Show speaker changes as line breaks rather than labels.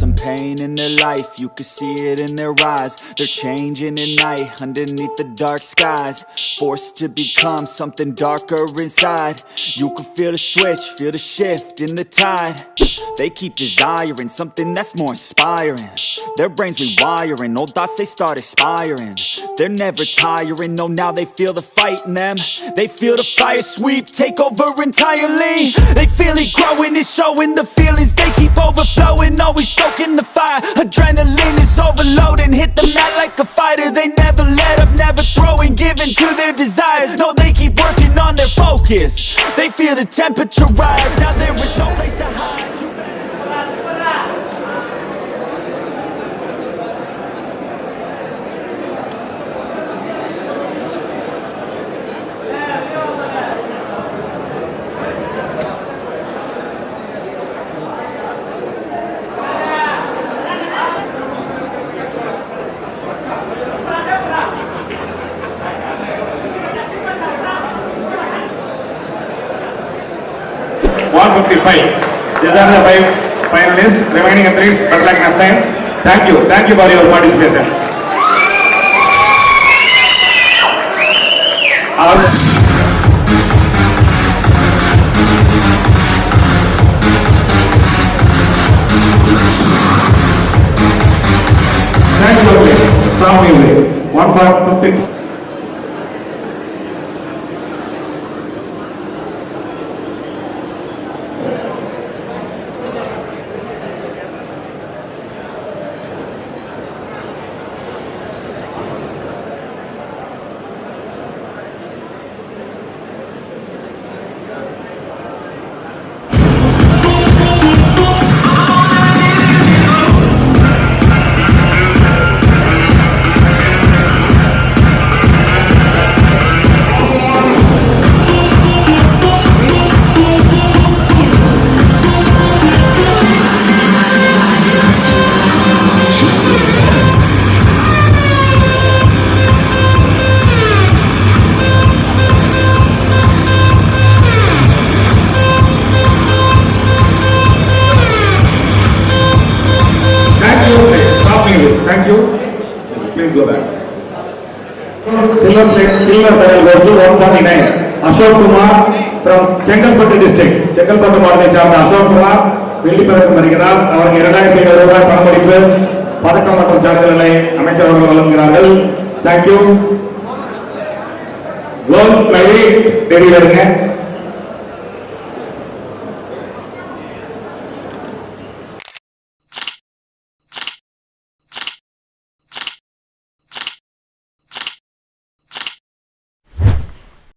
some pain in their life, you can see it in their eyes. They're changing at night, underneath the dark skies. Forced to become something darker inside. You can feel the switch, feel the shift in the tide. They keep desiring something that's more inspiring. Their brains rewiring, old thoughts they start expiring. They're never tiring, no now they feel the fight in them. They feel the fire sweep, take over entirely. They feel it growing, it's showing the feelings. They keep overflowing, always stoking the fire. Adrenaline is overloading, hit the mat like a fighter. They never let up, never throwing, giving to their desires. No, they keep working on their focus. They feel the temperature rise, now there is no place to hide.
These are the 5 finalists. Remaining entries, better luck next time. Thank you for your participation. Thank you. Strong music. 1 for 50. Thank you. Please go back. Silver medal goes to 149. Ashok Kumar from Chengalpattu district. Chengalpattu மாவட்டத்தை சார்ந்த அசோக் குமார் வெள்ளி பதக்கம் வென்றார். அவருக்கு 2500 ரூபாய் பணமளிப்பு பதக்கம் மற்றும் சான்றிதழ்களை அமைச்சர் அவர்கள் வழங்குகிறார்கள். Thank you. Gold plate டெலிவரிங்க.